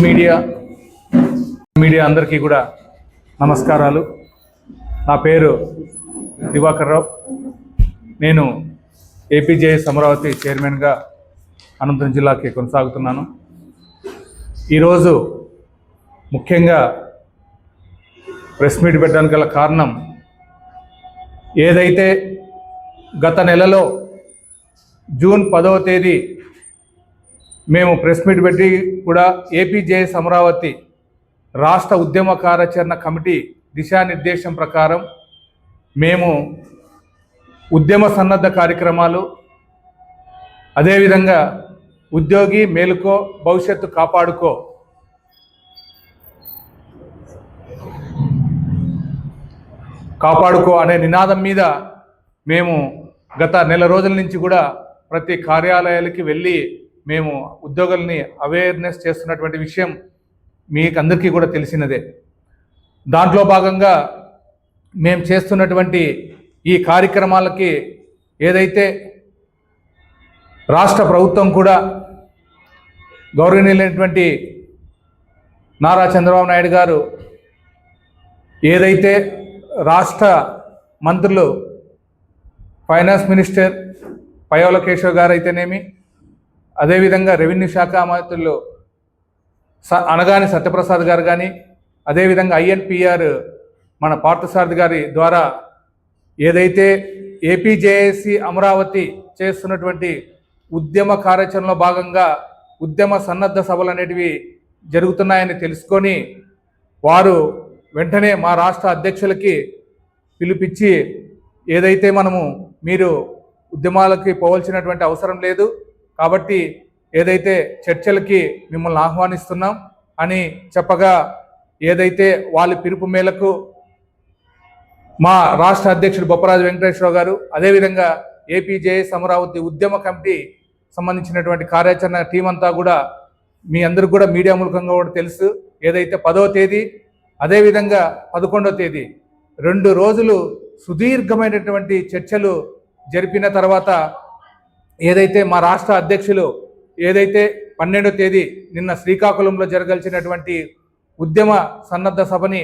Media అందరికీ కూడా నమస్కారాలు. నా పేరు దివాకర్ రావు. నేను ఏపీజేఎస్ అమరావతి చైర్మన్గా అనంతపురం జిల్లాకి కొనసాగుతున్నాను. ఈరోజు ముఖ్యంగా ప్రెస్ మీట్ పెట్టడానికి గల కారణం, ఏదైతే గత నెలలో జూన్ 10వ తేదీ మేము ప్రెస్ మీట్ పెట్టి కూడా ఏపీజేఎస్ అమరావతి రాష్ట్ర ఉద్యమ కార్యాచరణ కమిటీ దిశానిర్దేశం ప్రకారం మేము ఉద్యమ సన్నద్ధ కార్యక్రమాలు, అదేవిధంగా ఉద్యోగి మేలుకో భవిష్యత్తు కాపాడుకో అనే నినాదం మీద మేము గత నెల రోజుల నుంచి కూడా ప్రతి కార్యాలయాలకి వెళ్ళి మేము ఉద్యోగుల్ని అవేర్నెస్ చేస్తున్నటువంటి విషయం మీకు అందరికీ కూడా తెలిసినదే. దాంట్లో భాగంగా మేము చేస్తున్నటువంటి ఈ కార్యక్రమాలకి ఏదైతే రాష్ట్ర ప్రభుత్వం కూడా గౌరవనీయులైనటువంటి నారా చంద్రబాబు నాయుడు గారు ఏదైతే రాష్ట్ర మంత్రులు ఫైనాన్స్ మినిస్టర్ పయ్యావుల కేశవ్ గారు అయితేనేమి, అదేవిధంగా రెవెన్యూ శాఖ మంత్రులు అనగాని సత్యప్రసాద్ గారు కానీ, అదేవిధంగా ఐఎన్పిఆర్ మన పార్థసారథి గారి ద్వారా ఏదైతే ఏపీజేఏసీ అమరావతి చేస్తున్నటువంటి ఉద్యమ కార్యాచరణలో భాగంగా ఉద్యమ సన్నద్ధ సభలు అనేటివి జరుగుతున్నాయని తెలుసుకొని వారు వెంటనే మా రాష్ట్ర అధ్యక్షులకి పిలిపించి, ఏదైతే మీరు ఉద్యమాలకి పోవాల్సినటువంటి అవసరం లేదు కాబట్టి ఏదైతే చర్చలకి మిమ్మల్ని ఆహ్వానిస్తున్నాం అని చెప్పగా, ఏదైతే వాళ్ళ పిలుపు మేరకు మా రాష్ట్ర అధ్యక్షుడు బొప్పరాజు వెంకటేశ్వరరావు గారు, అదేవిధంగా ఏపీజేఎస్ అమరావతి ఉద్యమ కమిటీ సంబంధించినటువంటి కార్యాచరణ టీం అంతా కూడా మీ అందరికి కూడా మీడియా మూలకంగా కూడా తెలుసు, ఏదైతే 10వ తేదీ అదేవిధంగా 11వ తేదీ 2 రోజులు సుదీర్ఘమైనటువంటి చర్చలు జరిపిన తర్వాత ఏదైతే మా రాష్ట్ర అధ్యక్షులు ఏదైతే 12వ తేదీ నిన్న శ్రీకాకుళంలో జరగాల్సినటువంటి ఉద్యమ సన్నద్ధ సభని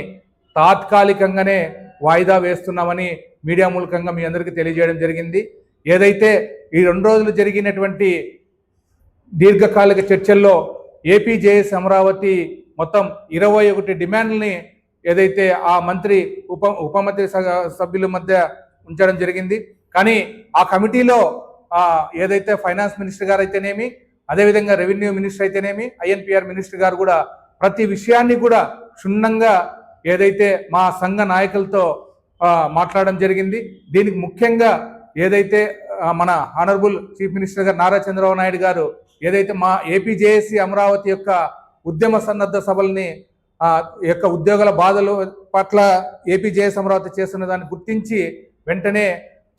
తాత్కాలికంగానే వాయిదా వేస్తున్నామని మీడియా మూలకంగా మీ అందరికీ తెలియజేయడం జరిగింది. ఏదైతే ఈ 2 రోజులు జరిగినటువంటి దీర్ఘకాలిక చర్చల్లో ఏపీజేఎస్ అమరావతి మొత్తం 21 డిమాండ్లని ఏదైతే ఆ మంత్రి ఉప మంత్రి సభ్యుల మధ్య ఉంచడం జరిగింది. కానీ ఆ కమిటీలో ఏదైతే ఫైనాన్స్ మినిస్టర్ గారు అయితేనేమి, అదేవిధంగా రెవెన్యూ మినిస్టర్ అయితేనేమి, ఐఎన్పిఆర్ మినిస్టర్ గారు కూడా ప్రతి విషయాన్ని కూడా క్షుణ్ణంగా ఏదైతే మా సంఘ నాయకులతో మాట్లాడడం జరిగింది. దీనికి ముఖ్యంగా ఏదైతే మన ఆనరబుల్ చీఫ్ మినిస్టర్ గారు నారా చంద్రబాబు నాయుడు గారు ఏదైతే మా ఏపీజేఏసీ అమరావతి యొక్క ఉద్యమ సన్నద్ధ సభల్ని యొక్క ఉద్యోగుల బాధల పట్ల ఏపీజేఎస్ అమరావతి చేస్తున్న దాన్ని గుర్తించి వెంటనే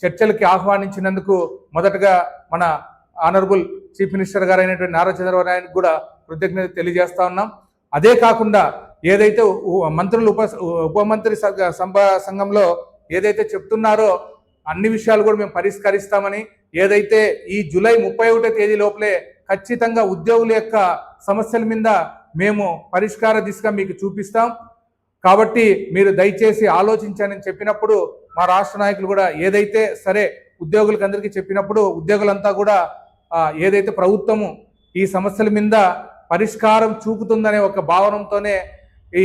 చర్చలకి ఆహ్వానించినందుకు మొదటగా మన ఆనరబుల్ చీఫ్ మినిస్టర్ గారు అయినటువంటి నారా చంద్రబాబు నాయుడు కూడా కృతజ్ఞత తెలియజేస్తా ఉన్నాం. అదే కాకుండా ఏదైతే మంత్రులు ఉప మంత్రి సంఘంలో ఏదైతే చెప్తున్నారో అన్ని విషయాలు కూడా మేము పరిష్కరిస్తామని, ఏదైతే ఈ జూలై 31వ తేదీ లోపలే ఖచ్చితంగా ఉద్యోగుల యొక్క సమస్యల మీద మేము పరిష్కార దిశగా మీకు చూపిస్తాం కాబట్టి మీరు దయచేసి ఆలోచించని చెప్పినప్పుడు మా రాష్ట్ర నాయకులు కూడా ఏదైతే సరే ఉద్యోగులకు అందరికీ చెప్పినప్పుడు ఉద్యోగులంతా కూడా ఏదైతే ప్రభుత్వము ఈ సమస్యల మీద పరిష్కారం చూపుతుందనే ఒక భావనతోనే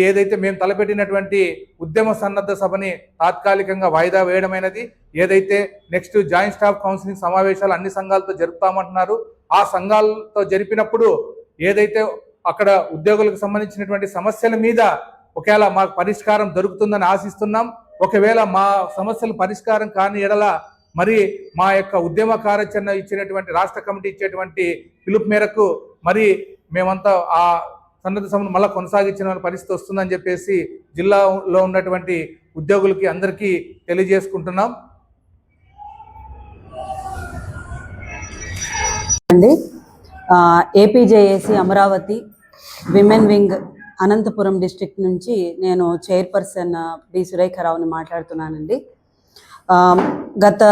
ఏదైతే మేము తలపెట్టినటువంటి ఉద్యమ సన్నద్ధ సభని తాత్కాలికంగా వాయిదా వేయడమైనది. ఏదైతే నెక్స్ట్ జాయింట్ స్టాఫ్ కౌన్సిలింగ్ సమావేశాలు అన్ని సంఘాలతో జరుపుతామంటున్నారు, ఆ సంఘాలతో జరిపినప్పుడు ఏదైతే అక్కడ ఉద్యోగులకు సంబంధించినటువంటి సమస్యల మీద ఒకవేళ మాకు పరిష్కారం దొరుకుతుందని ఆశిస్తున్నాం. ఒకవేళ మా సమస్యలు పరిష్కారం కాని ఎడల మరి మా యొక్క ఉద్యమ కార్యాచరణ ఇచ్చినటువంటి రాష్ట్ర కమిటీ ఇచ్చేటువంటి పిలుపు మేరకు మరి మేమంతా ఆ సన్నద్ధ సభను మళ్ళీ కొనసాగించిన పరిస్థితి వస్తుందని చెప్పేసి జిల్లాలో ఉన్నటువంటి ఉద్యోగులకి అందరికీ తెలియజేసుకుంటున్నాం. APJAC Amaravati women wing Anantapuram district నుంచి నేను చైర్పర్సన్ బి సురేఖారావుని మాట్లాడుతున్నానండి. గత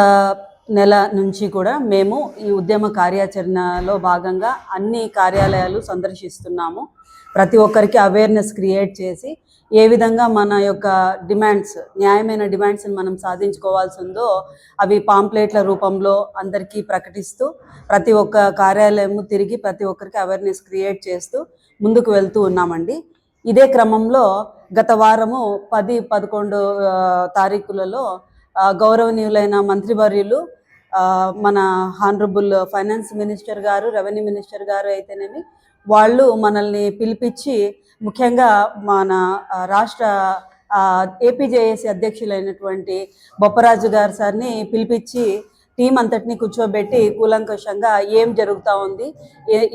నెల నుంచి కూడా మేము ఈ ఉద్యమ కార్యాచరణలో భాగంగా అన్ని కార్యాలయాలు సందర్శిస్తున్నాము. ప్రతి ఒక్కరికి అవేర్నెస్ క్రియేట్ చేసి ఏ విధంగా మన యొక్క డిమాండ్స్, న్యాయమైన డిమాండ్స్ని మనం సాధించుకోవాల్సి ఉందో అవి పాంప్లెట్ల రూపంలో అందరికీ ప్రకటిస్తూ ప్రతి ఒక్క కార్యాలయము తిరిగి ప్రతి ఒక్కరికి అవేర్నెస్ క్రియేట్ చేస్తూ ముందుకు వెళ్తూ ఉన్నామండి. ఇదే క్రమంలో గత వారము 10-11 తారీఖులలో గౌరవనీయులైన మంత్రివర్యులు మన హానరబుల్ ఫైనాన్స్ మినిస్టర్ గారు, రెవెన్యూ మినిస్టర్ గారు అయితేనేమి వాళ్ళు మనల్ని పిలిపించి ముఖ్యంగా మన రాష్ట్ర ఏపీజేఏసీ అధ్యక్షులైనటువంటి బొప్పరాజు గారు సార్ని పిలిపించి టీం అంతటిని కూర్చోబెట్టి కూలంకషంగా ఏం జరుగుతూ ఉంది,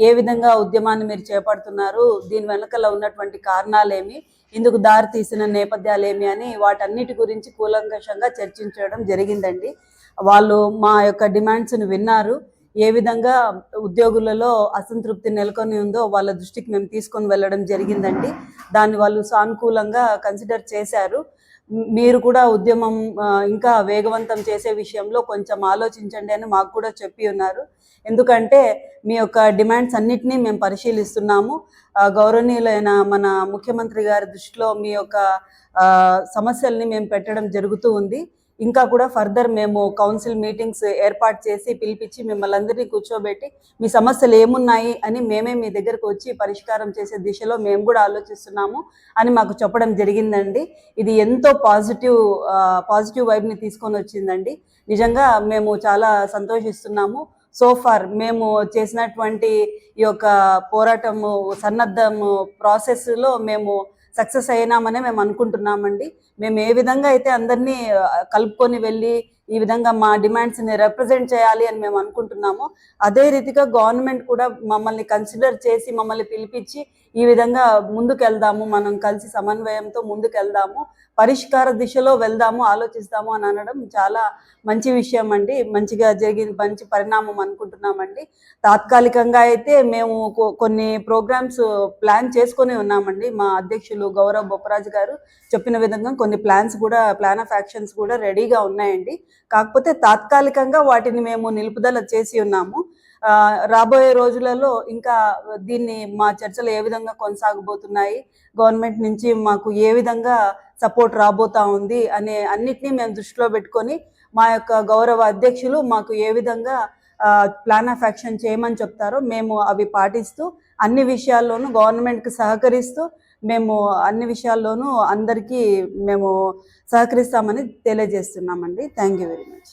ఏ విధంగా ఉద్యమాన్ని మీరు చేపడుతున్నారు, దీని వెనకాల ఉన్నటువంటి కారణాలేమి, ఇందుకు దారి తీసిన నేపథ్యాలేమి అని వాటన్నిటి గురించి కూలంకషంగా చర్చించడం జరిగిందండి. వాళ్ళు మా యొక్క డిమాండ్స్ని విన్నారు. ఏ విధంగా ఉద్యోగులలో అసంతృప్తి నెలకొని ఉందో వాళ్ళ దృష్టికి మేము తీసుకొని వెళ్ళడం జరిగిందండి. దాన్ని వాళ్ళు సానుకూలంగా కన్సిడర్ చేశారు. మీరు కూడా ఉద్యమం ఇంకా వేగవంతం చేసే విషయంలో కొంచెం ఆలోచించండి అని మాకు కూడా చెప్పి ఉన్నారు. ఎందుకంటే మీ యొక్క డిమాండ్స్ అన్నిటినీ మేము పరిశీలిస్తున్నాము. గౌరవనీయులైన మన ముఖ్యమంత్రి గారి దృష్టిలో మీ యొక్క సమస్యల్ని మేము పెట్టడం జరుగుతూ ఉంది. ఇంకా కూడా ఫర్దర్ మేము కౌన్సిల్ మీటింగ్స్ ఏర్పాటు చేసి పిలిపించి మిమ్మల్ని అందరినీ కూర్చోబెట్టి మీ సమస్యలు ఏమున్నాయి అని మేమే మీ దగ్గరకు వచ్చి పరిష్కారం చేసే దిశలో మేము కూడా ఆలోచిస్తున్నాము అని మాకు చెప్పడం జరిగిందండి. ఇది ఎంతో పాజిటివ్ వైబ్ని తీసుకొని వచ్చిందండి. నిజంగా మేము చాలా సంతోషిస్తున్నాము. సోఫార్ మేము చేసినటువంటి ఈ యొక్క పోరాటము సన్నద్ధము ప్రాసెస్లో మేము సక్సెస్ అయినామనే మేము అనుకుంటున్నామండి. మేము ఏ విధంగా అయితే అందరినీ కలుపుకొని వెళ్ళి ఈ విధంగా మా డిమాండ్స్ని రిప్రజెంట్ చేయాలి అని మేము అనుకుంటున్నామో అదే రీతిగా గవర్నమెంట్ కూడా మమ్మల్ని కన్సిడర్ చేసి మమ్మల్ని పిలిపించి ఈ విధంగా ముందుకెళ్దాము, మనం కలిసి సమన్వయంతో ముందుకెళ్దాము, పరిష్కార దిశలో వెళ్దాము, ఆలోచిస్తాము అని అనడం చాలా మంచి విషయం అండి. మంచిగా జరిగిన మంచి పరిణామం అనుకుంటున్నామండి. తాత్కాలికంగా అయితే మేము కొన్ని ప్రోగ్రామ్స్ ప్లాన్ చేసుకొని ఉన్నామండి. మా అధ్యక్షులు గౌరవ్ బొప్పరాజు గారు చెప్పిన విధంగా కొన్ని ప్లాన్ ఆఫ్ యాక్షన్స్ కూడా రెడీగా ఉన్నాయండి. కాకపోతే తాత్కాలికంగా వాటిని మేము నిలుపుదల చేసి ఉన్నాము. రాబోయే రోజులలో ఇంకా దీన్ని మా చర్చలు ఏ విధంగా కొనసాగబోతున్నాయి, గవర్నమెంట్ నుంచి మాకు ఏ విధంగా సపోర్ట్ రాబోతా ఉంది అనే అన్నిటినీ మేము దృష్టిలో పెట్టుకొని మా యొక్క గౌరవ అధ్యక్షులు మాకు ఏ విధంగా ప్లాన్ ఆఫ్ యాక్షన్ చేయమని చెప్తారో మేము అవి పాటిస్తూ అన్ని విషయాల్లోనూ గవర్నమెంట్కి సహకరిస్తూ మేము అన్ని విషయాల్లోనూ అందరికీ మేము సహకరిస్తామని తెలియజేస్తున్నామండి. Thank you very much.